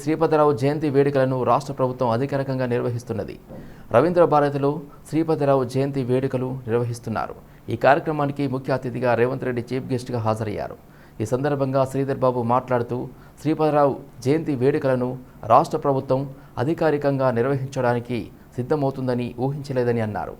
శ్రీపతిరావు జయంతి వేడుకలను రాష్ట్ర ప్రభుత్వం అధికారికంగా నిర్వహిస్తున్నది. రవీంద్ర భారతిలో శ్రీపతిరావు జయంతి వేడుకలు నిర్వహిస్తున్నారు. ఈ కార్యక్రమానికి ముఖ్య అతిథిగా రేవంత్ రెడ్డి చీఫ్ గెస్ట్గా హాజరయ్యారు. ఈ సందర్భంగా శ్రీధర్ బాబు మాట్లాడుతూ శ్రీపతిరావు జయంతి వేడుకలను రాష్ట్ర ప్రభుత్వం అధికారికంగా నిర్వహించడానికి సిద్ధమవుతుందని ఊహించలేదని అన్నారు.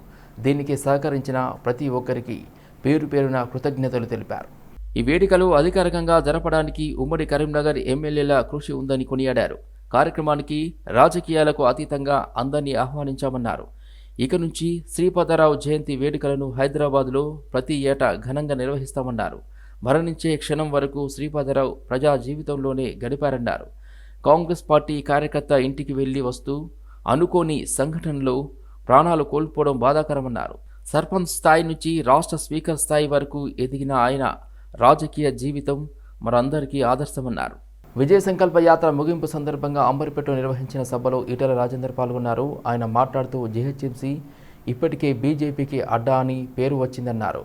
దీనికి సహకరించిన ప్రతి ఒక్కరికి పేరు పేరున కృతజ్ఞతలు తెలిపారు. ఈ వేడుకలు అధికారికంగా జరపడానికి ఉమ్మడి కరీంనగర్ ఎమ్మెల్యేల కృషి ఉందని కొనియాడారు. కార్యక్రమానికి రాజకీయాలకు అతీతంగా అందరినీ ఆహ్వానించామన్నారు. ఇక నుంచి శ్రీపతిరావు జయంతి వేడుకలను హైదరాబాద్లో ప్రతి ఏటా ఘనంగా నిర్వహిస్తామన్నారు. మరణించే క్షణం వరకు శ్రీపతిరావు ప్రజా జీవితంలోనే గడిపారన్నారు. కాంగ్రెస్ పార్టీ కార్యకర్త ఇంటికి వెళ్లి వస్తూ అనుకోని సంఘటనలో ప్రాణాలు కోల్పోవడం బాధాకరమన్నారు. సర్పంచ్ స్థాయి నుంచి రాష్ట్ర స్పీకర్ స్థాయి వరకు ఎదిగిన ఆయన రాజకీయ జీవితం మనందరికీ ఆదర్శమన్నారు. విజయ సంకల్ప యాత్ర ముగింపు సందర్భంగా అంబర్పేటలో నిర్వహించిన సభలో ఈటెల రాజేందర్ పాల్గొన్నారు. ఆయన మాట్లాడుతూ జీహెచ్ఎంసీ ఇప్పటికే బీజేపీకి అడ్డా అని పేరు వచ్చిందన్నారు.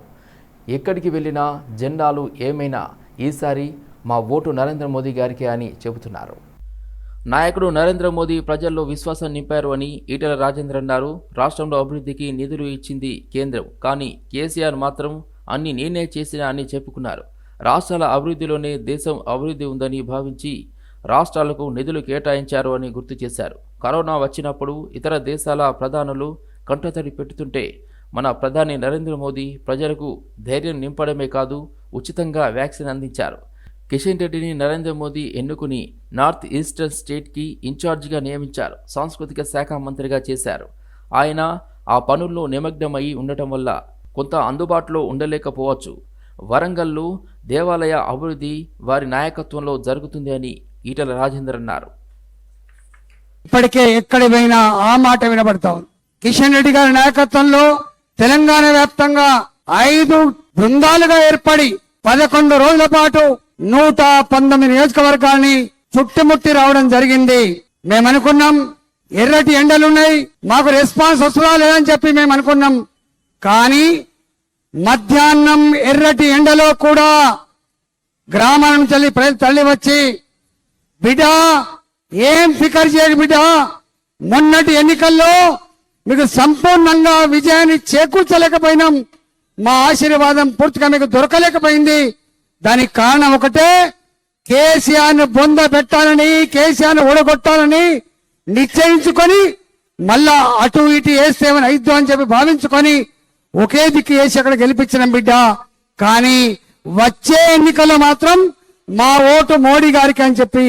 ఎక్కడికి వెళ్ళినా జెండాలు ఏమైనా ఈసారి మా ఓటు నరేంద్ర మోదీ గారికి అని చెబుతున్నారు. నాయకుడు నరేంద్ర మోదీ ప్రజల్లో విశ్వాసం నింపారు అని ఈటెల రాజేందర్ అన్నారు. రాష్ట్రంలో అభివృద్ధికి నిధులు ఇచ్చింది కేంద్రం, కానీ కేసీఆర్ మాత్రం అన్ని నేనే చేసినా అని చెప్పుకున్నారు. రాష్ట్రాల అభివృద్ధిలోనే దేశం అభివృద్ధి ఉందని భావించి రాష్ట్రాలకు నిధులు కేటాయించారు అని గుర్తు చేశారు. కరోనా వచ్చినప్పుడు ఇతర దేశాల ప్రధానులు కంటతడి పెట్టుతుంటే మన ప్రధాని నరేంద్ర మోదీ ప్రజలకు ధైర్యం నింపడమే కాదు, ఉచితంగా వ్యాక్సిన్ అందించారు. కిషన్ రెడ్డిని నరేంద్ర మోదీ ఎన్నుకుని నార్త్ ఈస్టర్న్ స్టేట్కి ఇన్ఛార్జిగా నియమించారు. సాంస్కృతిక శాఖ మంత్రిగా చేశారు. ఆయన ఆ పనుల్లో నిమగ్నమై ఉండటం వల్ల కొంత అందుబాటులో ఉండలేకపోవచ్చు. వరంగల్లో దేవాలయ అభివృద్ధి వారి నాయకత్వంలో జరుగుతుంది అని ఈటెల రాజేందర్ అన్నారు. ఇప్పటికే ఎక్కడి పోయినా ఆ మాట వినబడతాం. కిషన్ రెడ్డి గారి నాయకత్వంలో తెలంగాణ వ్యాప్తంగా 5 బృందాలుగా ఏర్పడి 11 రోజుల పాటు 119 నియోజకవర్గాన్ని చుట్టుముట్టి రావడం జరిగింది. మేము అనుకున్నాం ఎర్రటి ఎండలున్నాయి, మాకు రెస్పాన్స్ వస్తుందా లేదని చెప్పి మేము అనుకున్నాం. కానీ మధ్యాహ్నం ఎర్రటి ఎండలో కూడా గ్రామం నుంచి తల్లి వచ్చి, బిడ్డ ఏం ఫికర్ చేయకు బిడ్డ, మొన్నటి ఎన్నికల్లో మీకు సంపూర్ణంగా విజయాన్ని చేకూర్చలేకపోయినాం, మా ఆశీర్వాదం పూర్తిగా మీకు దొరకలేకపోయింది. దానికి కారణం ఒకటే, కేసీఆర్ను బొంద పెట్టాలని, కేసీఆర్ను ఓడగొట్టాలని నిశ్చయించుకొని మళ్ళా అటు ఇటు వేస్తేమని అయిద్దు అని చెప్పి భావించుకొని ఒకే దిక్కు వేసి అక్కడ గెలిపించిన బిడ్డ. కానీ వచ్చే ఎన్నికల్లో మాత్రం మా ఓటు మోడీ గారికి అని చెప్పి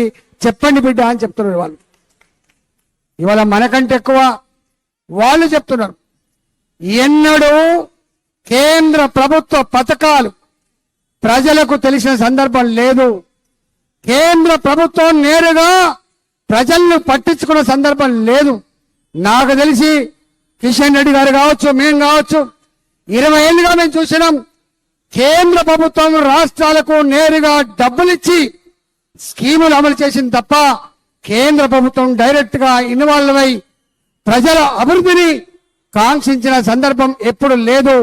చెప్పండి బిడ్డ అని చెప్తున్నారు వాళ్ళు. ఇవాళ మనకంటే ఎక్కువ వాళ్ళు చెప్తున్నారు. ఎన్నడూ కేంద్ర ప్రభుత్వ పథకాలు ప్రజలకు తెలిసిన సందర్భం లేదు. కేంద్ర ప్రభుత్వం నేరుగా ప్రజలను పట్టించుకున్న సందర్భం లేదు. నాకు తెలిసి కిషన్ రెడ్డి గారు కావచ్చు, మేము కావచ్చు, 20 ఏళ్ళుగా మేము చూసినాం. కేంద్ర ప్రభుత్వం రాష్ట్రాలకు నేరుగా డబ్బులిచ్చి స్కీములు అమలు చేసింది తప్ప కేంద్ర ప్రభుత్వం డైరెక్ట్ గా ఇన్వాల్వ్ అయి ప్రజల అభివృద్ధిని కాంక్షించిన సందర్భం ఎప్పుడు లేదు.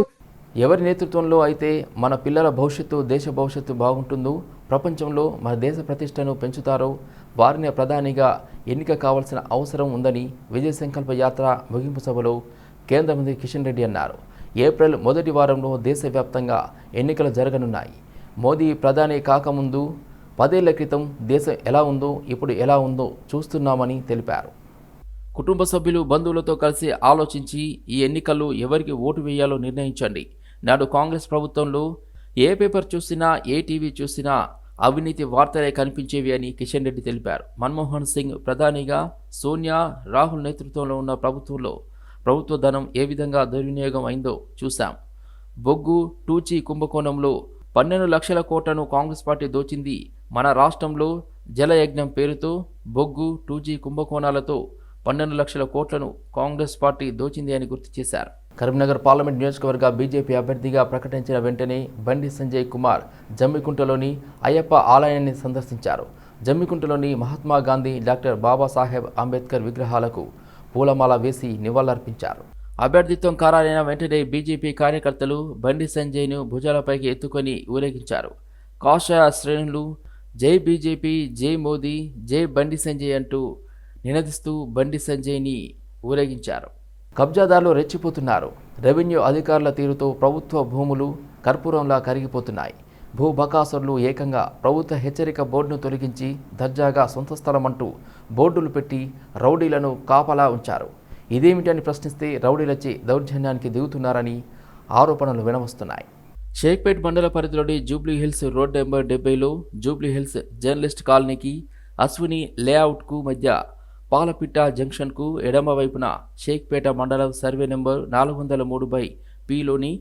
ఎవరి నేతృత్వంలో అయితే మన పిల్లల భవిష్యత్తు, దేశ భవిష్యత్తు బాగుంటుందో, ప్రపంచంలో మన దేశ ప్రతిష్టను పెంచుతారో వారిని ప్రధానిగా ఎన్నిక కావాల్సిన అవసరం ఉందని విజయ సంకల్ప యాత్ర ముగింపు సభలో కేంద్ర మంత్రి కిషన్ రెడ్డి అన్నారు. ఏప్రిల్ మొదటి వారంలో దేశవ్యాప్తంగా ఎన్నికలు జరగనున్నాయి. మోదీ ప్రధాని కాకముందు 10 ఏళ్ల క్రితం దేశం ఎలా ఉందో ఇప్పుడు ఎలా ఉందో చూస్తున్నామని తెలిపారు. కుటుంబ సభ్యులు, బంధువులతో కలిసి ఆలోచించి ఈ ఎన్నికల్లో ఎవరికి ఓటు వేయాలో నిర్ణయించండి. నాడు కాంగ్రెస్ ప్రభుత్వంలో ఏ పేపర్ చూసినా, ఏ టీవీ చూసినా అవినీతి వార్తలే కనిపించేవి అని కిషన్ రెడ్డి తెలిపారు. మన్మోహన్ సింగ్ ప్రధానిగా, సోనియా, రాహుల్ నేతృత్వంలో ఉన్న ప్రభుత్వంలో ప్రభుత్వ ధనం ఏ విధంగా దుర్వినియోగం అయిందో చూశాం. బొగ్గు, టూచీ కుంభకోణంలో 12 లక్షల కోట్లను కాంగ్రెస్ పార్టీ దోచింది. మన రాష్ట్రంలో జలయజ్ఞం పేరుతో బొగ్గు, టూజీ కుంభకోణాలతో 12 లక్షల కోట్లను కాంగ్రెస్ పార్టీ దోచింది అని గుర్తు చేశారు. కరీంనగర్ పార్లమెంట్ నియోజకవర్గ బీజేపీ అభ్యర్థిగా ప్రకటించిన వెంటనే బండి సంజయ్ కుమార్ జమ్మికుంటలోని అయ్యప్ప ఆలయాన్ని సందర్శించారు. జమ్మికుంటలోని మహాత్మా గాంధీ, డాక్టర్ బాబాసాహెబ్ అంబేద్కర్ విగ్రహాలకు పూలమాల వేసి నివాళులర్పించారు. అభ్యర్థిత్వం ఖరారైన వెంటనే బీజేపీ కార్యకర్తలు బండి సంజయ్ను భుజాలపైకి ఎత్తుకొని ఊరేగించారు. కాషాయ శ్రేణులు జై బీజేపీ, జై మోదీ, జై బండి సంజయ్ అంటూ నినదిస్తూ బండి సంజయ్ని ఊరేగించారు. కబ్జాదారులు రెచ్చిపోతున్నారు. రెవెన్యూ అధికారుల తీరుతో ప్రభుత్వ భూములు కర్పూరంలా కరిగిపోతున్నాయి. భూ బకాసురులు ఏకంగా ప్రభుత్వ హెచ్చరిక బోర్డును తొలగించి దర్జాగా సొంత స్థలమంటూ బోర్డులు పెట్టి రౌడీలను కాపలా ఉంచారు. ఇదేమిటని ప్రశ్నిస్తే రౌడీలచే దౌర్జన్యానికి దిగుతున్నారని ఆరోపణలు వినవస్తున్నాయి. షేక్పేట్ మండల పరిధిలోని జూబ్లీహిల్స్ రోడ్ నెంబర్ 70లో జూబ్లీహిల్స్ జర్నలిస్ట్ కాలనీకి అశ్విని లేఅవుట్కు మధ్య పాలపిట్ట జంక్షన్కు ఎడమ వైపున షేక్పేట మండలం సర్వే నెంబర్ 403/Pలోని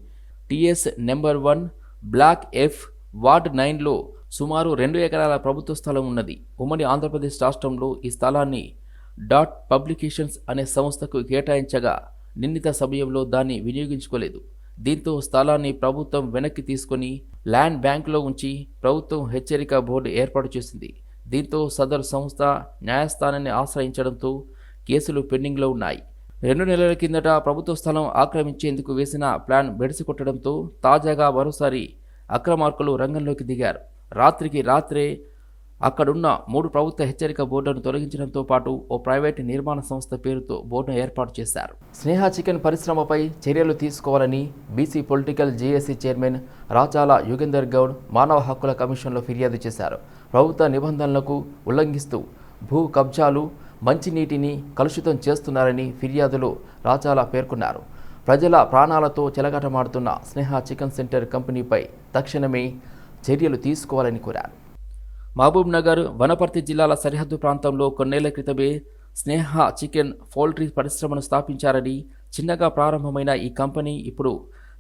TS number 1 block F ward 9లో సుమారు 2 ఎకరాల ప్రభుత్వ స్థలం ఉన్నది. ఉమ్మడి ఆంధ్రప్రదేశ్ రాష్ట్రంలో ఈ స్థలాన్ని డాట్ పబ్లికేషన్స్ అనే సంస్థకు కేటాయించగా నిర్ణీత సమయంలో దాన్ని వినియోగించుకోలేదు. దీంతో స్థలాన్ని ప్రభుత్వం వెనక్కి తీసుకొని ల్యాండ్ బ్యాంకులో ఉంచి ప్రభుత్వం హెచ్చరిక బోర్డు ఏర్పాటు చేసింది. దీంతో సదరు సంస్థ న్యాయస్థానాన్ని ఆశ్రయించడంతో కేసులు పెండింగ్లో ఉన్నాయి. 2 నెలల కిందట ప్రభుత్వ స్థలం ఆక్రమించేందుకు వేసిన ప్లాన్ బెడిసికొట్టడంతో తాజాగా మరోసారి అక్రమార్కులు రంగంలోకి దిగారు. రాత్రికి రాత్రే అక్కడున్న 3 ప్రభుత్వ హెచ్చరిక బోర్డులను తొలగించడంతో పాటు ఓ ప్రైవేటు నిర్మాణ సంస్థ పేరుతో బోర్డును ఏర్పాటు చేశారు. స్నేహ చికెన్ పరిశ్రమపై చర్యలు తీసుకోవాలని BC political JAC chairman Rachala Yugender Goud మానవ హక్కుల కమిషన్లో ఫిర్యాదు చేశారు. ప్రభుత్వ నిబంధనలకు ఉల్లంఘిస్తూ భూ కబ్జాలు, మంచినీటిని కలుషితం చేస్తున్నారని ఫిర్యాదులో రాచాల పేర్కొన్నారు. ప్రజల ప్రాణాలతో చెలగాటమాడుతున్న స్నేహ చికెన్ సెంటర్ కంపెనీపై తక్షణమే చర్యలు తీసుకోవాలని కోరారు. మహబూబ్ నగర్, వనపర్తి జిల్లాల సరిహద్దు ప్రాంతంలో కొన్నేళ్ల క్రితమే స్నేహ చికెన్ పౌల్ట్రీ పరిశ్రమను స్థాపించారని, చిన్నగా ప్రారంభమైన ఈ కంపెనీ ఇప్పుడు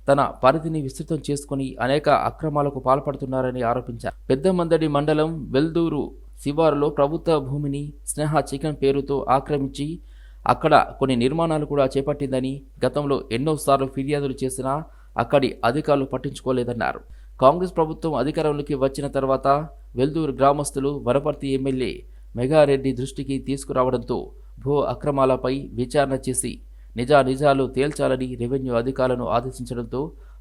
తన పరిధిని విస్తృతం చేసుకుని అనేక అక్రమాలకు పాల్పడుతున్నారని ఆరోపించారు. పెద్దమందడి మండలం వెల్దూరు శివారులో ప్రభుత్వ భూమిని స్నేహ చికెన్ పేరుతో ఆక్రమించి అక్కడ కొన్ని నిర్మాణాలు కూడా చేపట్టిందని, గతంలో ఎన్నోసార్లు ఫిర్యాదులు చేసినా అక్కడి అధికారులు పట్టించుకోలేదన్నారు. కాంగ్రెస్ ప్రభుత్వం అధికారంలోకి వచ్చిన తర్వాత వెల్దూరు గ్రామస్తులు వనపర్తి ఎమ్మెల్యే మెగారెడ్డి దృష్టికి తీసుకురావడంతో భూ అక్రమాలపై విచారణ చేసి నిజాలు తేల్చాలని రెవెన్యూ అధికారులను ఆదేశించడంతో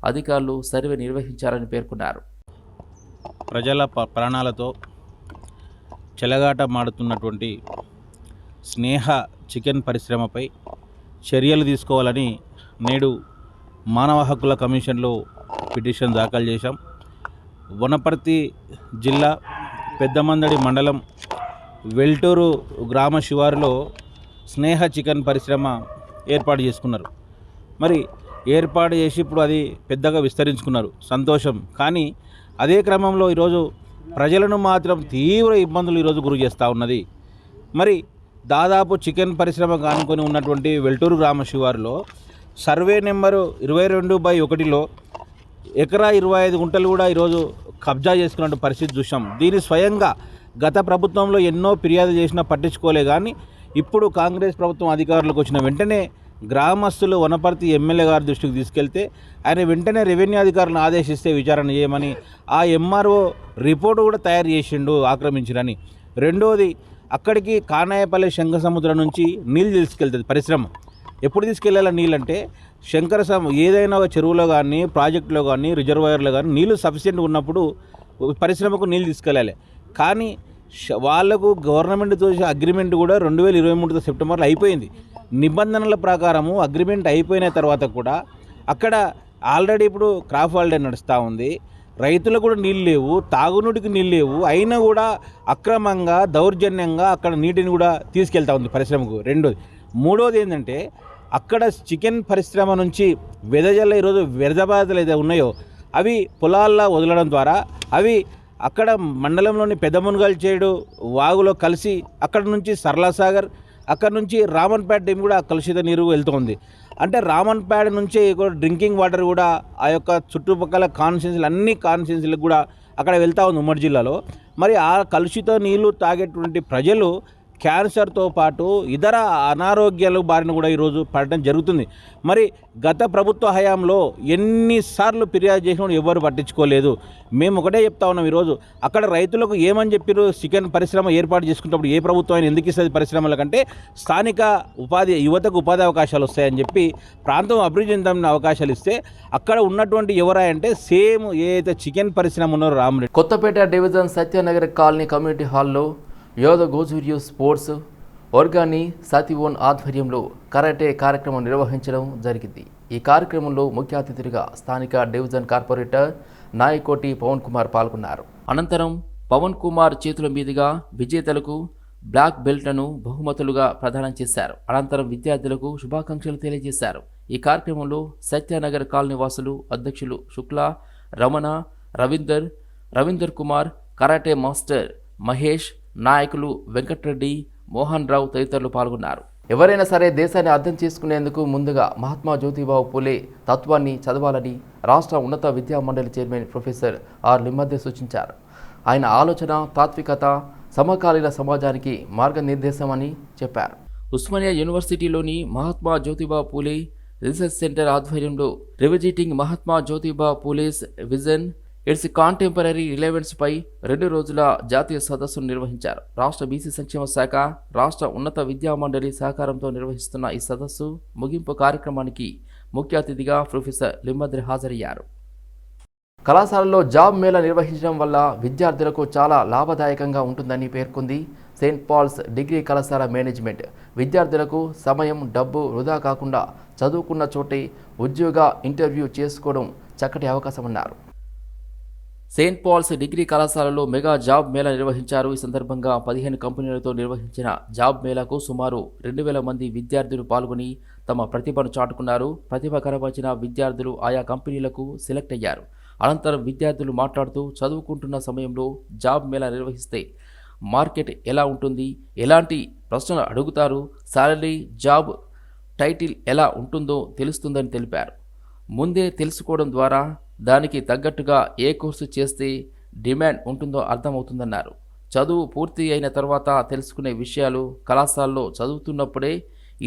అధికారులు సర్వే నిర్వహించారని పేర్కొన్నారు. ప్రజల ప్రాణాలతో చెలగాటమాడుతున్నటువంటి స్నేహ చికెన్ పరిశ్రమపై చర్యలు తీసుకోవాలని నేడు మానవ హక్కుల కమిషన్లో పిటిషన్ దాఖలు చేశాం. వనపర్తి జిల్లా పెద్దమందడి మండలం వెల్టూరు గ్రామ శివారులో స్నేహ చికెన్ పరిశ్రమ ఏర్పాటు చేసుకున్నారు. మరి ఏర్పాటు చేసి ఇప్పుడు అది పెద్దగా విస్తరించుకున్నారు, సంతోషం. కానీ అదే క్రమంలో ఈరోజు ప్రజలను మాత్రం తీవ్ర ఇబ్బందులు ఈరోజు గురి చేస్తూ ఉన్నది. మరి దాదాపు చికెన్ పరిశ్రమ కానుకొని ఉన్నటువంటి వెల్టూరు గ్రామ శివారులో సర్వే నెంబరు 22/1లో ఎకరా 25 గుంటలు కూడా ఈరోజు కబ్జా చేసుకున్న పరిస్థితి చూసాం. దీన్ని స్వయంగా గత ప్రభుత్వంలో ఎన్నో ఫిర్యాదు చేసినా పట్టించుకోలే. కానీ ఇప్పుడు కాంగ్రెస్ ప్రభుత్వం అధికారులకు వచ్చిన వెంటనే గ్రామస్తులు వనపర్తి ఎమ్మెల్యే గారి దృష్టికి తీసుకెళ్తే ఆయన వెంటనే రెవెన్యూ అధికారులను ఆదేశిస్తే విచారణ చేయమని ఆ ఎంఆర్ఓ రిపోర్టు కూడా తయారు చేసిండు ఆక్రమించిరని. రెండోది, అక్కడికి కానాయపల్లి శంఖసముద్రం నుంచి నీళ్ళు తీసుకెళ్తుంది పరిశ్రమ. ఎప్పుడు తీసుకెళ్ళాల నీళ్ళంటే ఏదైనా ఒక చెరువులో కానీ ప్రాజెక్టులో కానీ రిజర్వాయర్లో కానీ నీళ్ళు సఫిషియెంట్గా ఉన్నప్పుడు పరిశ్రమకు నీళ్ళు తీసుకెళ్ళాలి. కానీ వాళ్లకు గవర్నమెంట్తో అగ్రిమెంట్ కూడా 2023 సెప్టెంబర్లో అయిపోయింది. నిబంధనల ప్రకారము అగ్రిమెంట్ అయిపోయిన తర్వాత కూడా అక్కడ ఆల్రెడీ ఇప్పుడు క్రాప్ హాలిడే నడుస్తూ ఉంది. రైతులకు కూడా నీళ్ళు లేవు, తాగునీటికి నీళ్ళు లేవు. అయినా కూడా అక్రమంగా దౌర్జన్యంగా అక్కడ నీటిని కూడా తీసుకెళ్తా ఉంది పరిశ్రమకు. రెండోది. మూడోది ఏంటంటే అక్కడ చికెన్ పరిశ్రమ నుంచి వెదజల్ల ఈరోజు వ్యర్థబాధలు ఏదైతే ఉన్నాయో అవి పొలాల్లో వదలడం ద్వారా అవి అక్కడ మండలంలోని పెద్దమునగల్ చేడు వాగులో కలిసి అక్కడ నుంచి సరళసాగర్, అక్కడ నుంచి రామన్పేట డ్యామ్ కూడా కలుషిత నీరు వెళ్తుంది. అంటే రామన్పేట నుంచే డ్రింకింగ్ వాటర్ కూడా ఆ యొక్క చుట్టుపక్కల కాన్స్టిట్యున్సీలు అన్ని కాన్స్టిట్యున్సీలకు కూడా అక్కడ వెళ్తూ ఉంది ఉమ్మడి జిల్లాలో. మరి ఆ కలుషిత నీళ్లు తాగేటువంటి ప్రజలు క్యాన్సర్తో పాటు ఇతర అనారోగ్యాల బారిన కూడా ఈరోజు పడడం జరుగుతుంది. మరి గత ప్రభుత్వ హయాంలో ఎన్నిసార్లు ఫిర్యాదు చేసినా ఎవరు పట్టించుకోలేదు. మేము ఒకటే చెప్తా ఉన్నాం, ఈరోజు అక్కడ రైతులకు ఏమని చెప్పారు, చికెన్ పరిశ్రమ ఏర్పాటు చేసుకున్నప్పుడు ఏ ప్రభుత్వం అయినా ఎందుకు ఇస్తుంది పరిశ్రమల కంటే స్థానిక యువతకు ఉపాధి అవకాశాలు వస్తాయని చెప్పి ప్రాంతం అభివృద్ధి చెందిన అవకాశాలు ఇస్తే అక్కడ ఉన్నటువంటి ఎవరంటే సేమ్ ఏదైతే చికెన్ పరిశ్రమ ఉన్నారో Ramareddy. Kothapet division Satyanagar colony community హాల్లో యోధ గోజూరియు స్పోర్ట్స్ ఆర్గానీ సతివోన్ ఆధ్వర్యంలో కరాటే కార్యక్రమం నిర్వహించడం జరిగింది. ఈ కార్యక్రమంలో ముఖ్య అతిథిగా స్థానిక డివిజన్ కార్పొరేటర్ నాయకోటి పవన్ కుమార్ పాల్గొన్నారు. అనంతరం పవన్ కుమార్ చేతుల మీదుగా విజేతలకు బ్లాక్ బెల్ట్లను బహుమతులుగా ప్రదానం చేశారు. అనంతరం విద్యార్థులకు శుభాకాంక్షలు తెలియజేశారు. ఈ కార్యక్రమంలో సత్యనగర్ కాలనీ వాసులు, అధ్యక్షులు శుక్లా, రమణ, రవీందర్ కుమార్, కరాటే మాస్టర్ మహేష్, నాయకులు వెంకట్రెడ్డి, మోహన్ రావు తదితరులు పాల్గొన్నారు. ఎవరైనా సరే దేశాన్ని అర్థం చేసుకునేందుకు ముందుగా మహాత్మా జ్యోతిబావు పూలే తత్వాన్ని చదవాలని రాష్ట్ర ఉన్నత విద్యా మండలి చైర్మన్ ప్రొఫెసర్ ఆర్ లిమ్మద్దే సూచించారు. ఆయన ఆలోచన, తాత్వికత సమకాలీన సమాజానికి మార్గనిర్దేశమని చెప్పారు. ఉస్మానియా యూనివర్సిటీలోని మహాత్మా జ్యోతిబా పూలే రీసెర్చ్ సెంటర్ ఆధ్వర్యంలో revisiting Mahatma Jyotiba Phule's vision its contemporary relevance పై 2 రోజుల జాతీయ సదస్సును నిర్వహించారు. రాష్ట్ర బీసీ సంక్షేమ శాఖ, రాష్ట్ర ఉన్నత విద్యా మండలి సహకారంతో నిర్వహిస్తున్న ఈ సదస్సు ముగింపు కార్యక్రమానికి ముఖ్య అతిథిగా ప్రొఫెసర్ లిమ్మద్రి హాజరయ్యారు. కళాశాలలో జాబ్ మేళా నిర్వహించడం వల్ల విద్యార్థులకు చాలా లాభదాయకంగా ఉంటుందని పేర్కొంది సెయింట్ పాల్స్ డిగ్రీ కళాశాల మేనేజ్మెంట్. విద్యార్థులకు సమయం, డబ్బు వృధా కాకుండా చదువుకున్న చోటే ఉద్యోగ ఇంటర్వ్యూ చేసుకోవడం చక్కటి అవకాశమన్నారు. సెయింట్ పాల్స్ డిగ్రీ కళాశాలలో మెగా జాబ్ మేళా నిర్వహించారు. ఈ సందర్భంగా 15 కంపెనీలతో నిర్వహించిన జాబ్ మేళాకు సుమారు 2000 మంది విద్యార్థులు పాల్గొని తమ ప్రతిభను చాటుకున్నారు. ప్రతిభ కనబరిచిన విద్యార్థులు ఆయా కంపెనీలకు సెలెక్ట్ అయ్యారు. అనంతరం విద్యార్థులు మాట్లాడుతూ చదువుకుంటున్న సమయంలో జాబ్ మేళా నిర్వహిస్తే మార్కెట్ ఎలా ఉంటుంది, ఎలాంటి ప్రశ్నలు అడుగుతారు, సాలరీ, జాబ్ టైటిల్ ఎలా ఉంటుందో తెలుస్తుందని తెలిపారు. ముందే తెలుసుకోవడం ద్వారా దానికి తగ్గట్టుగా ఏ కోర్సు చేస్తే డిమాండ్ ఉంటుందో అర్థమవుతుందన్నారు. చదువు పూర్తి అయిన తర్వాత తెలుసుకునే విషయాలు కళాశాలలో చదువుతున్నప్పుడే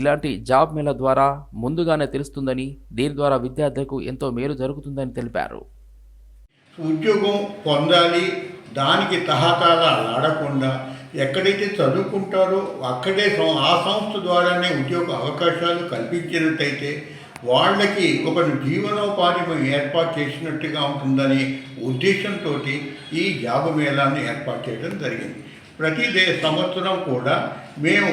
ఇలాంటి జాబ్ మేళా ద్వారా ముందుగానే తెలుస్తుందని, దీని ద్వారా విద్యార్థులకు ఎంతో మేలు జరుగుతుందని తెలిపారు. ఉద్యోగం పొందాలి, దానికి తహతాలా ఆడకుండా ఎక్కడైతే చదువుకుంటారో అక్కడే ఆ సంస్థ ద్వారానే ఉద్యోగ అవకాశాలు కల్పించినట్టయితే వాళ్ళకి ఒక జీవనోపాధి ఏర్పాటు చేసినట్టుగా ఉంటుందనే ఉద్దేశంతో ఈ జాబ్ మేళాన్ని ఏర్పాటు చేయడం జరిగింది. ప్రతి సంవత్సరం కూడా మేము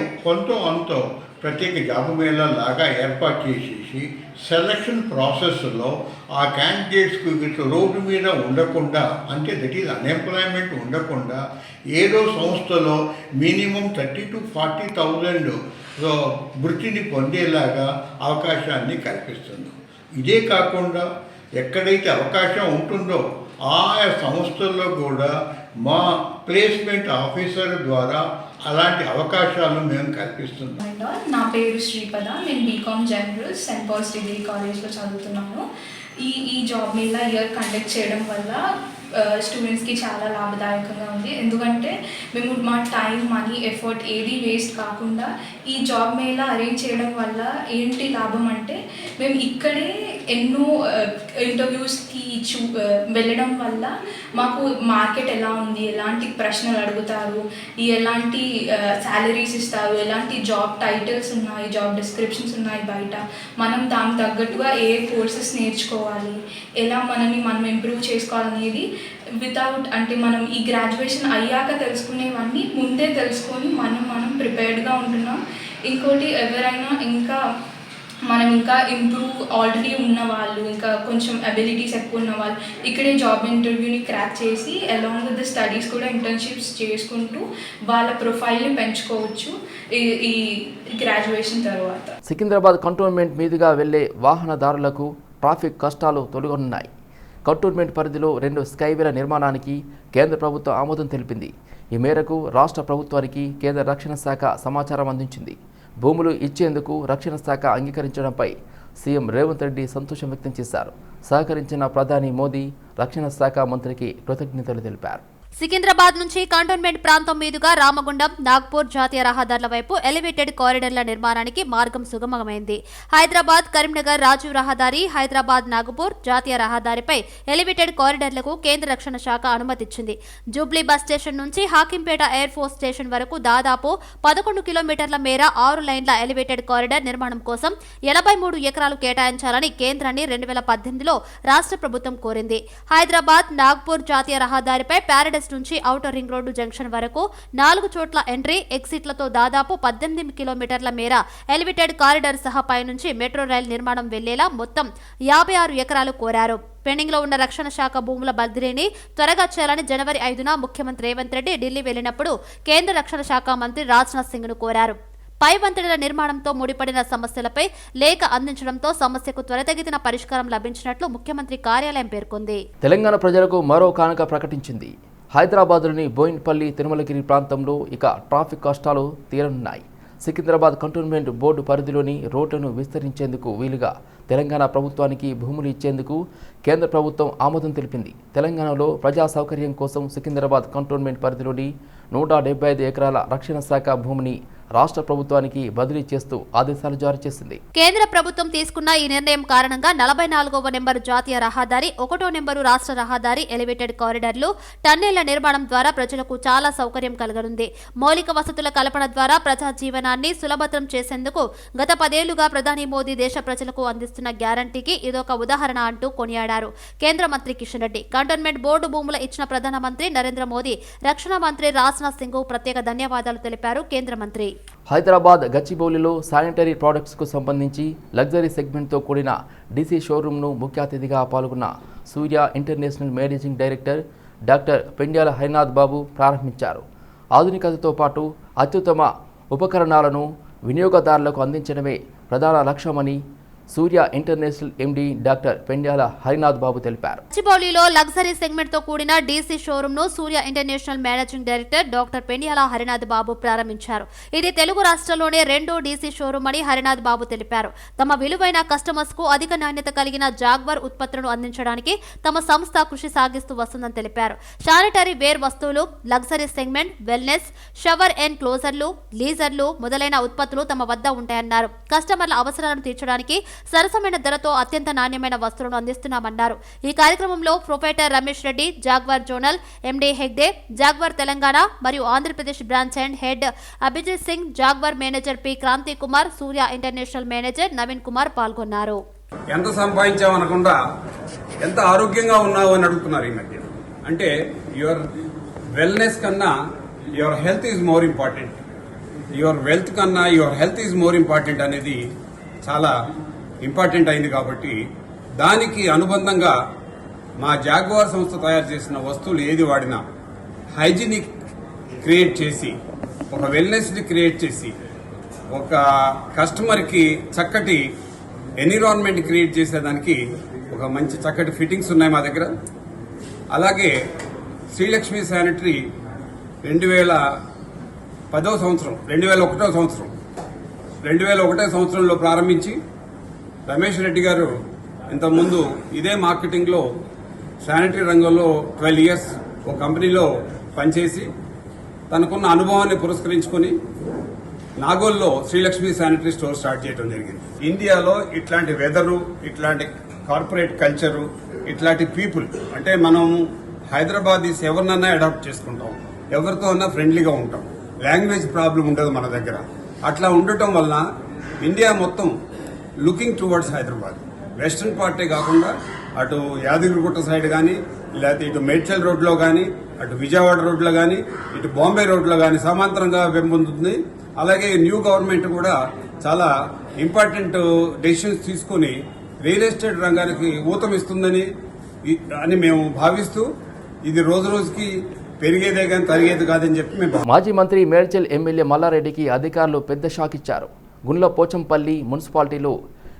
అంతో ప్రత్యేక జాబ్ మేళా లాగా ఏర్పాటు చేసేసి సెలక్షన్ ప్రాసెస్లో ఆ క్యాండిడేట్స్కి రోడ్డు మీద ఉండకుండా, అంటే దట్ ఈజ్ అన్ఎంప్లాయ్మెంట్ ఉండకుండా ఏదో సంస్థలో మినిమం 30,000 to 40,000 వృత్తిని పొందేలాగా అవకాశాన్ని కల్పిస్తుంది. ఇదే కాకుండా ఎక్కడైతే అవకాశం ఉంటుందో ఆయా సంస్థల్లో కూడా మా ప్లేస్మెంట్ ఆఫీసర్ ద్వారా అలాంటి అవకాశాలు మేము కల్పిస్తున్నాం. నా పేరు శ్రీపద, నేను BCom general saint Paul's degree కాలేజ్లో చదువుతున్నాను. ఈ జాబ్ మేళా ఇయర్ కండక్ట్ చేయడం వల్ల స్టూడెంట్స్కి చాలా లాభదాయకంగా ఉంది. ఎందుకంటే మేము మా టైం, మనీ, ఎఫర్ట్ ఏది వేస్ట్ కాకుండా ఈ జాబ్ మేళా అరేంజ్ చేయడం వల్ల ఏంటి లాభం అంటే మేము ఇక్కడే ఎన్నో ఇంటర్వ్యూస్కి వెళ్ళడం వల్ల మాకు మార్కెట్ ఎలా ఉంది, ఎలాంటి ప్రశ్నలు అడుగుతారు, ఎలాంటి శాలరీస్ ఇస్తారు, ఎలాంటి జాబ్ టైటిల్స్ ఉన్నాయి, జాబ్ డిస్క్రిప్షన్స్ ఉన్నాయి బయట, మనం దానికి తగ్గట్టుగా ఏ కోర్సెస్ నేర్చుకోవాలి, ఎలా మనల్ని మనం ఇంప్రూవ్ చేసుకోవాలనేది వితౌట్ అంటే మనం ఈ గ్రాడ్యుయేషన్ అయ్యాక తెలుసుకునేవన్నీ ముందే తెలుసుకొని మనం ప్రిపేర్డ్గా ఉంటున్నాం. ఇంకోటి ఎవరైనా మనం ఇంకా ఇంప్రూవ్ ఆల్రెడీ ఉన్న వాళ్ళు, ఇంకా కొంచెం అబిలిటీస్ ఎక్కువ ఉన్న వాళ్ళు ఇక్కడే జాబ్ ఇంటర్వ్యూని క్రాక్ చేసి అలాంగ్ విత్ ద స్టడీస్ కూడా ఇంటర్న్షిప్స్ చేసుకుంటూ వాళ్ళ ప్రొఫైల్ని పెంచుకోవచ్చు ఈ గ్రాడ్యుయేషన్ తర్వాత. సికింద్రాబాద్ కంటోన్మెంట్ మీదుగా వెళ్లే వాహనదారులకు ట్రాఫిక్ కష్టాలు తొలగనున్నాయి. కంటోన్మెంట్ పరిధిలో 2 స్కైవేల నిర్మాణానికి కేంద్ర ప్రభుత్వం ఆమోదం తెలిపింది. ఈ మేరకు రాష్ట్ర ప్రభుత్వానికి కేంద్ర రక్షణ శాఖ సమాచారం అందించింది. భూములు ఇచ్చేందుకు రక్షణ శాఖ అంగీకరించడంపై సీఎం రేవంత్ రెడ్డి సంతోషం వ్యక్తం చేశారు. సహకరించిన ప్రధాని మోదీ రక్షణ శాఖ మంత్రికి కృతజ్ఞతలు తెలిపారు. సికింద్రాబాద్ నుంచి కంటోన్మెంట్ ప్రాంతం మీదుగా రామగుండం, నాగ్పూర్ జాతీయ రహదారుల వైపు ఎలివేటెడ్ కారిడార్ల నిర్మాణానికి మార్గం సుగమమైంది. హైదరాబాద్ కరీంనగర్ రాజీవ్ రహదారి, హైదరాబాద్ నాగపూర్ జాతీయ రహదారిపై ఎలివేటెడ్ కారిడార్లకు కేంద్ర రక్షణ శాఖ అనుమతిచ్చింది. జూబ్లీ బస్ స్టేషన్ నుంచి హాకింపేట ఎయిర్ ఫోర్స్ స్టేషన్ వరకు దాదాపు 11 కిలోమీటర్ల మేర 6 లైన్ల ఎలివేటెడ్ కారిడార్ నిర్మాణం కోసం 83 ఎకరాలు కేటాయించాలని కేంద్రాన్ని 2018లో రాష్ట్ర ప్రభుత్వం కోరింది. హైదరాబాద్ నాగ్పూర్ జాతీయ రహదారిపై ప్యారడైస్ నుంచి ఔటర్ రింగ్ రోడ్డు జంక్షన్ వరకు 4 చోట్ల ఎంట్రీ, ఎగ్జిట్లతో దాదాపు 18 కిలోమీటర్ల మేర ఎలివేటెడ్ కారిడార్ సహా పైనుంచి మెట్రో రైలు నిర్మాణం వెళ్లేలా మొత్తం 56 ఎకరాలు కోరారు. పెండింగ్ లో ఉన్న రక్షణ శాఖ భూముల బదిలీని త్వరగా చేయాలని జనవరి 5న ముఖ్యమంత్రి రేవంత్ రెడ్డి ఢిల్లీ వెళ్లినప్పుడు కేంద్ర రక్షణ శాఖ మంత్రి రాజ్నాథ్ సింగ్ ను కోరారు. పై వంతెనల నిర్మాణంతో ముడిపడిన సమస్యలపై లేఖ అందించడంతో సమస్యకు త్వరితగతిన పరిష్కారం లభించినట్లు ముఖ్యమంత్రి కార్యాలయం పేర్కొంది. తెలంగాణ ప్రజలకు మరో కానుక ప్రకటించింది. హైదరాబాద్లోని బోయిన్పల్లి, తిరుమలగిరి ప్రాంతంలో ఇక ట్రాఫిక్ కష్టాలు తీరనున్నాయి. సికింద్రాబాద్ కంటోన్మెంట్ బోర్డు పరిధిలోని రోడ్లను విస్తరించేందుకు వీలుగా తెలంగాణ ప్రభుత్వానికి భూములు ఇచ్చేందుకు కేంద్ర ప్రభుత్వం ఆమోదం తెలిపింది. తెలంగాణలో ప్రజా సౌకర్యం కోసం సికింద్రాబాద్ కంటోన్మెంట్ పరిధిలోని 175 ఎకరాల రక్షణ శాఖ భూమిని రాష్ట్ర ప్రభుత్వానికి బదిలీ చేస్తూ ఆదేశాలు జారీ చేసింది. కేంద్ర ప్రభుత్వం తీసుకున్న ఈ నిర్ణయం కారణంగా 44వ నెంబరు జాతీయ రహదారి, 1వ నెంబరు రాష్ట్ర రహదారి, ఎలివేటెడ్ కారిడార్లు, టన్నెళ్ల నిర్మాణం ద్వారా ప్రజలకు చాలా సౌకర్యం కలగనుంది. మౌలిక వసతుల కల్పన ద్వారా ప్రజా జీవనాన్ని సులభతరం చేసేందుకు గత 10 ఏళ్లుగా ప్రధాని మోదీ దేశ ప్రజలకు అందిస్తున్న గ్యారంటీకి ఇదొక ఉదాహరణ అంటూ కొనియాడారు కేంద్ర మంత్రి కిషన్ రెడ్డి. కంటోన్మెంట్ బోర్డు భూముల ఇచ్చిన ప్రధానమంత్రి నరేంద్ర మోదీ, రక్షణ మంత్రి రాజ్నాథ్ సింగ్ ప్రత్యేక ధన్యవాదాలు తెలిపారు కేంద్ర మంత్రి. హైదరాబాద్ గచ్చిబౌలిలో శానిటరీ ప్రోడక్ట్స్కు సంబంధించి లగ్జరీ సెగ్మెంట్తో కూడిన డీసీ షోరూంను ముఖ్య అతిథిగా పాల్గొన్న Surya international managing director doctor Pendyala Harinath Babu ప్రారంభించారు. ఆధునికతతో పాటు అత్యుత్తమ ఉపకరణాలను వినియోగదారులకు అందించడమే ప్రధాన లక్ష్యమని Surya international MD doctor Pendyala Harinath Babu తెలిపారు. గచ్చిబౌలిలో లగ్జరీ సెగ్మెంట్ తో కూడిన డీసీ షోరూమ్ ను Surya international managing director doctor Pendyala Harinath Babu ప్రారంభించారు. ఇది తెలుగు రాష్ట్రాల్లోనే 2వ డీసీ షోరూమ్ అని హరినాథ్ బాబు తెలిపారు. తమ విలువైన కస్టమర్స్ కు అధిక నాణ్యత కలిగిన జాగ్వార్ ఉత్పత్తులను అందించడానికి తమ సంస్థ కృషి సాగిస్తూ వస్తుందని తెలిపారు. శానిటరీ వేర్ వస్తువులు, luxury segment, wellness, shower and క్లోజర్లు, లీజర్లు మొదలైన ఉత్పత్తులు తమ వద్ద ఉంటాయన్నారు. కస్టమర్ల అవసరాలను తీర్చడానికి సరసమైన ధరతో అత్యంత నాణ్యమైన వస్తువులను అందిస్తున్నామన్నారు. ఈ కార్యక్రమంలో proprietor Ramesh Reddy, Jaguar zonal MD Hegde, Jaguar Telangana మరియు Andhra Pradesh branch and head Abhijit Singh, Jaguar manager P Kranti Kumar, Surya international manager Naveen Kumar పాల్గొన్నారు. ఎంత సంపాదించామనకుండా ఎంత ఆరోగ్యంగా ఉన్నావు అని అడుగుతున్నారు ఈ మధ్య. అంటే యువర్ వెల్నెస్ కన్నా your health is more important, your wealth కన్నా your health is more important అనేది చాలా ఇంపార్టెంట్ అయింది. కాబట్టి దానికి అనుబంధంగా మా జాగ్వార్ సంస్థ తయారు చేసిన వస్తువులు ఏది వాడినా హైజీనిక్ క్రియేట్ చేసి, ఒక వెల్నెస్ని క్రియేట్ చేసి, ఒక కస్టమర్కి చక్కటి ఎన్విరాన్మెంట్ క్రియేట్ చేసేదానికి ఒక మంచి చక్కటి ఫిట్టింగ్స్ ఉన్నాయి మా దగ్గర. అలాగే శ్రీలక్ష్మి శానిటరీ 2010వ సంవత్సరం, 2001వ సంవత్సరంలో ప్రారంభించి రమేష్ రెడ్డి గారు ఇంతకుముందు ఇదే మార్కెటింగ్లో శానిటరీ రంగంలో 12 ఇయర్స్ ఒక కంపెనీలో పనిచేసి తనకున్న అనుభవాన్ని పురస్కరించుకొని నాగోల్లో శ్రీలక్ష్మి శానిటరీ స్టోర్ స్టార్ట్ చేయడం జరిగింది. ఇండియాలో ఇట్లాంటి వెదరు, ఇట్లాంటి కార్పొరేట్ కల్చరు, ఇట్లాంటి పీపుల్, అంటే మనం హైదరాబాదీస్ ఎవరినన్నా అడాప్ట్ చేసుకుంటాం, ఎవరితో అన్నా ఫ్రెండ్లీగా ఉంటాం, లాంగ్వేజ్ ప్రాబ్లం ఉండదు మన దగ్గర. అట్లా ఉండటం వలన ఇండియా మొత్తం లుకింగ్ టువర్డ్స్ హైదరాబాద్. వెస్టర్న్ పార్టే కాకుండా అటు యాదగిరిగుట్ట సైడ్ కానీ, లేకపోతే ఇటు మేడ్చల్ రోడ్లో కానీ, అటు విజయవాడ రోడ్లో కానీ, ఇటు బాంబే రోడ్లో కానీ సమాంతరంగా పెంపొందుతుంది. అలాగే న్యూ గవర్నమెంట్ కూడా చాలా ఇంపార్టెంట్ డెసిషన్స్ తీసుకుని రియల్ ఎస్టేట్ రంగానికి ఊతమిస్తుందని మేము భావిస్తూ, ఇది రోజు రోజుకి పెరిగేదే కానీ తరిగేది కాదని చెప్పి మేము. మాజీ మంత్రి మేడ్చల్ ఎమ్మెల్యే మల్లారెడ్డికి అధికారులు పెద్ద షాక్ ఇచ్చారు. గుండ్ల పోచంపల్లి మున్సిపాలిటీలో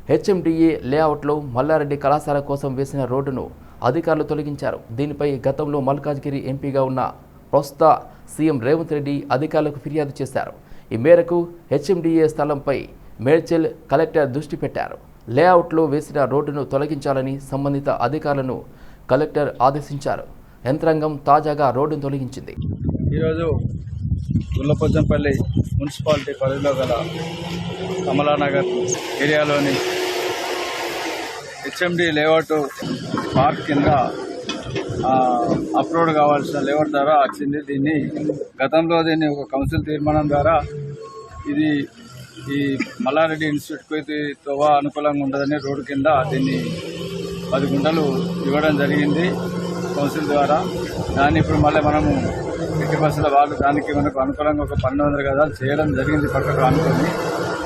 హెచ్ఎండిఏ లేఅవుట్లో మల్లారెడ్డి కళాశాల కోసం వేసిన రోడ్డును అధికారులు తొలగించారు. దీనిపై గతంలో మల్కాజ్గిరి ఎంపీగా ఉన్న ప్రస్తుత సీఎం రేవంత్ రెడ్డి అధికారులకు ఫిర్యాదు చేశారు. ఈ మేరకు హెచ్ఎండిఏ స్థలంపై మేడ్చల్ కలెక్టర్ దృష్టి పెట్టారు. లేఅవుట్లో వేసిన రోడ్డును తొలగించాలని సంబంధిత అధికారులను కలెక్టర్ ఆదేశించారు. యంత్రాంగం తాజాగా రోడ్డును తొలగించింది. ఈరోజు గుల్లపోచంపల్లి మున్సిపాలిటీ పరిధిలో గల కమలానగర్ ఏరియాలోని హెచ్ఎండి లేఅవుట్ పార్క్ కింద అప్రూవ్డ్ కావాల్సిన లేఅవుట్ ద్వారా వచ్చింది. గతంలో దీన్ని ఒక కౌన్సిల్ తీర్మానం ద్వారా ఇది ఈ మల్లారెడ్డి ఇన్స్టిట్యూట్కి తోవా అనుకూలంగా ఉండదని రోడ్డు కింద దీన్ని 10 గుంటలు ఇవ్వడం జరిగింది కౌన్సిల్ ద్వారా. దాన్ని ఇప్పుడు మళ్ళీ మనము 50% వాళ్ళు దానికి మనకు అనుకూలంగా ఒక 1200 గజాలు చేయడం జరిగింది పక్కకు అనుకుని.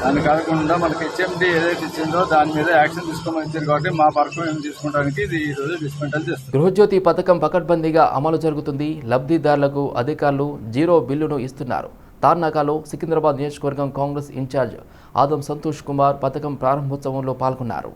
దాన్ని కాకుండా మనకి హెచ్ఎండి ఏదైతే ఇచ్చిందో దాని మీద యాక్షన్ తీసుకోమని ఇచ్చారు కాబట్టి మా పార్క్ మేము తీసుకోవడానికి ఇది ఈరోజు డిస్మెంటల్ చేస్తుంది. గృహజ్యోతి పథకం పకడ్బందీగా అమలు జరుగుతుంది. లబ్ధిదారులకు అధికారులు 0 బిల్లును ఇస్తున్నారు. తార్నాకలో సికింద్రాబాద్ నియోజకవర్గం కాంగ్రెస్ ఇన్ఛార్జ్ ఆదం సంతోష్ కుమార్ పథకం ప్రారంభోత్సవంలో పాల్గొన్నారు.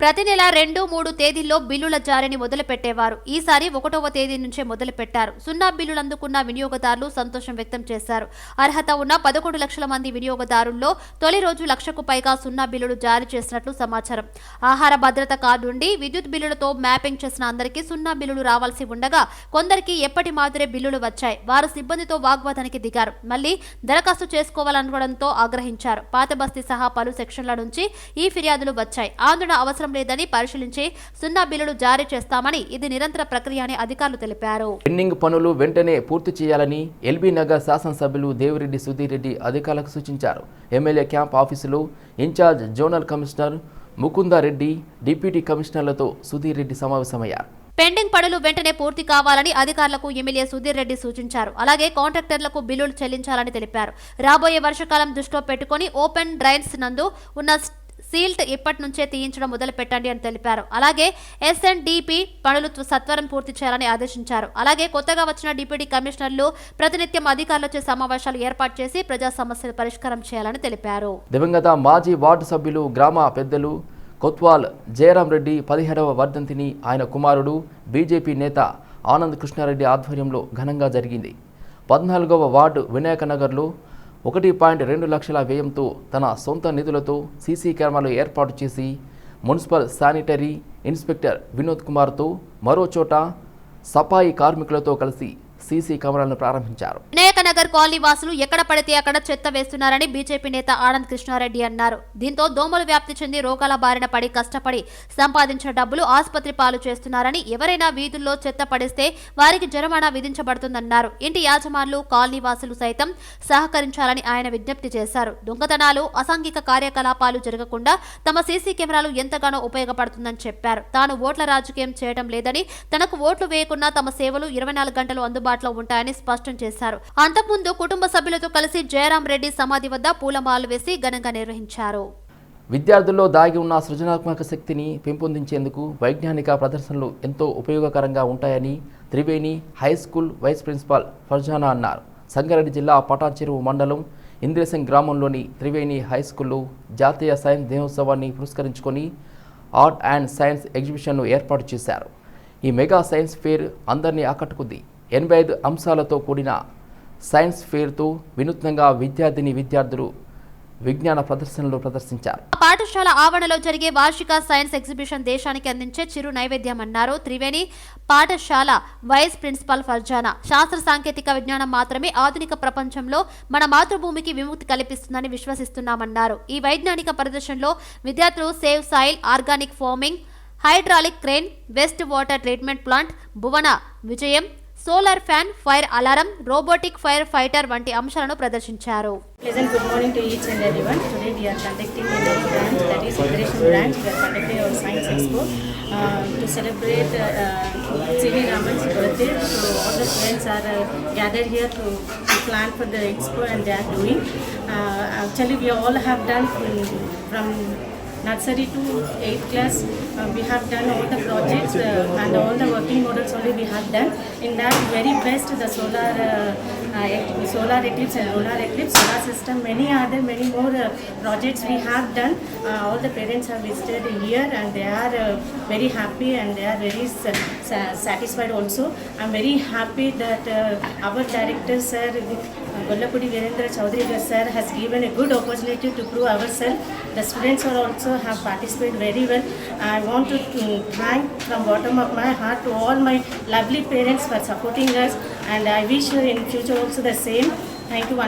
ప్రతి నెల 2, 3 తేదీల్లో బిల్లుల జారీని మొదలుపెట్టేవారు. ఈసారి 1వ తేదీ నుంచే మొదలుపెట్టారు. 0 బిల్లులు అందుకున్న వినియోగదారులు సంతోషం వ్యక్తం చేశారు. అర్హత ఉన్న 11 లక్షల మంది వినియోగదారుల్లో తొలి రోజు 1,00,000కు పైగా 0 బిల్లులు జారీ చేసినట్లు సమాచారం. ఆహార భద్రత కార్డు నుండి విద్యుత్ బిల్లులతో మ్యాపింగ్ చేసిన అందరికీ 0 బిల్లులు రావాల్సి ఉండగా కొందరికి ఎప్పటి మాదిరే బిల్లులు వచ్చాయి. వారు సిబ్బందితో వాగ్వాదానికి దిగారు. మళ్లీ దరఖాస్తు చేసుకోవాలనుకోవడంతో ఆగ్రహించారు. పాత బస్తీ సహా పలు సెక్షన్ల నుంచి ఈ ఫిర్యాదులు వచ్చాయి. ఆందోళన అవసరం లేదని పరిశీలించి 0 బిల్లులు జారీ చేస్తామని, ఇది నిరంతర ప్రక్రియ అని అధికారులు తెలిపారు. పెండింగ్ పనులు వెంటనే పూర్తి చేయాలని ఎల్బీ నగర్ శాసనసభ్యులు దేవిరెడ్డి సుధీర్ రెడ్డి అధికారులకు సూచించారు. ఎమ్మెల్యే క్యాంప్ ఆఫీసులో incharge zonal commissioner Mukunda Reddy, deputy కమిషనర్లతో సుధీర్ రెడ్డి సమావేశమయ్యారు. పెండింగ్ పనులు వెంటనే పూర్తి కావాలని అధికారులకు ఎమ్మెల్యే సుధీర్ రెడ్డి సూచించారు. అలాగే కాంట్రాక్టర్లకు బిల్లులు చెల్లించాలని తెలిపారు. రాబోయే వర్షాకాలం దృష్టిలో పెట్టుకుని ఓపెన్ డ్రైన్స్ నందు ఉన్న సీల్ట్ ఇప్పటి నుంచే తీయించడం మొదలు పెట్టండి అని తెలిపారు. అలాగే ఎస్ఎన్డిపి పనులు సత్వరం పూర్తి చేయాలని ఆదేశించారు. అలాగే కొత్తగా వచ్చిన డిప్యూటీ కమిషనర్లు ప్రతినిత్యం అధికారులచే సమావేశాలు ఏర్పాటు చేసి ప్రజా సమస్యలు పరిష్కారం చేయాలని తెలిపారు. దివంగత మాజీ వార్డు సభ్యులు గ్రామ పెద్దలు కొత్వాల్ జయరాం రెడ్డి 17వ వర్ధంతిని ఆయన కుమారుడు బీజేపీ నేత ఆనంద్ కృష్ణారెడ్డి ఆధ్వర్యంలో ఘనంగా జరిగింది. 14వ వార్డు వినాయకనగర్లో 1.2 లక్షల వ్యయంతో తన సొంత నిధులతో సీసీ కెమెరాలు ఏర్పాటు చేసి మున్సిపల్ శానిటరీ ఇన్స్పెక్టర్ వినోద్ కుమార్తో మరో చోట సఫాయి కార్మికులతో కలిసి సీసీ కెమెరాలను ప్రారంభించారు. వినాయకనగర్ కాలనీ వాసులు ఎక్కడ పడితే అక్కడ చెత్త వేస్తున్నారని బీజేపీ నేత ఆనంద్ కృష్ణారెడ్డి అన్నారు. దీంతో దోమలు వ్యాప్తి చెంది రోగాల బారిన పడి కష్టపడి సంపాదించిన డబ్బులు ఆసుపత్రి పాలు చేస్తున్నారని, ఎవరైనా వీధుల్లో చెత్త పడిస్తే వారికి జరిమానా విధించబడుతుందన్నారు. ఇంటి యాజమానులు కాలనీ వాసులు సైతం సహకరించాలని ఆయన విజ్ఞప్తి చేశారు. దొంగతనాలు, అసాంఘిక కార్యకలాపాలు జరగకుండా తమ సీసీ కెమెరాలు ఎంతగానో ఉపయోగపడుతుందని చెప్పారు. తాను ఓట్ల రాజకీయం చేయడం లేదని, తనకు ఓట్లు వేయకున్నా తమ సేవలు 24 గంటలు అందుబాటులో ఉంటాయని స్పష్టం చేశారు. అంతకుముందు కుటుంబ సభ్యులతో కలిసి జయరాం రెడ్డి సమాధి వద్ద పూలమాలలు వేసి ఘనంగా నిర్వహించారు. విద్యార్థుల్లో దాగి ఉన్న సృజనాత్మక శక్తిని పెంపొందించేందుకు వైజ్ఞానిక ప్రదర్శనలు ఎంతో ఉపయోగకరంగా ఉంటాయని Triveni high school vice principal Farzana అన్నారు. సంగారెడ్డి జిల్లా పటాన్చెరువు మండలం ఇంద్రసింగ్ గ్రామంలోని త్రివేణి హై స్కూల్లో జాతీయ సైన్స్ దినోత్సవాన్ని పురస్కరించుకొని ఆర్ట్ అండ్ సైన్స్ ఎగ్జిబిషన్ను ఏర్పాటు చేశారు. ఈ మెగా సైన్స్ ఫేర్ అందరినీ ఆకట్టుకుంది. 85 అంశాలతో కూడిన సైన్స్ ఫేర్తో వినూత్నంగా విద్యార్థులు విజ్ఞాన ప్రదర్శనలు ప్రదర్శించారు. పాఠశాల ఆవరణలో జరిగే వార్షిక సైన్స్ ఎగ్జిబిషన్ దేశానికి అందించే చిరు నైవేద్యం అన్నారు త్రివేణి పాఠశాల వైస్ ప్రిన్సిపల్ ఫర్జానా. శాస్త్ర సాంకేతిక విజ్ఞానం మాత్రమే ఆధునిక ప్రపంచంలో మన మాతృభూమికి విముక్తి కల్పిస్తుందని విశ్వసిస్తున్నామన్నారు. ఈ వైజ్ఞానిక ప్రదర్శనలో విద్యార్థులు save soil, organic farming, hydraulic crane, waste water treatment plant, Bhuvana Vijayam, solar fan, fire alarm, robotic fire fighter వంటి అంశాలను ప్రదర్శించారు. Pleasant good morning to each and everyone. Today we are conducting a new branch, that is Operation Branch. We are conducting our Science Expo to celebrate C.V. Raman's birthday. So all the students are gathered here to plan for the expo and they are doing. Actually we all have done from nursery to 8th class. We have done all the projects and all the working models only we have done. In that very best the solar eclipse and lunar eclipse, solar system, many more projects we have done. All the parents have visited here and they are very happy and they are very satisfied also. I am very happy that our director sir Gollapudi Virendra Chaudhary sir has given a good opportunity to prove ourselves. The students are also have participated very well. I want to thank from bottom of my heart to all my lovely parents for supporting us, and I wish in future also the same. Thank you.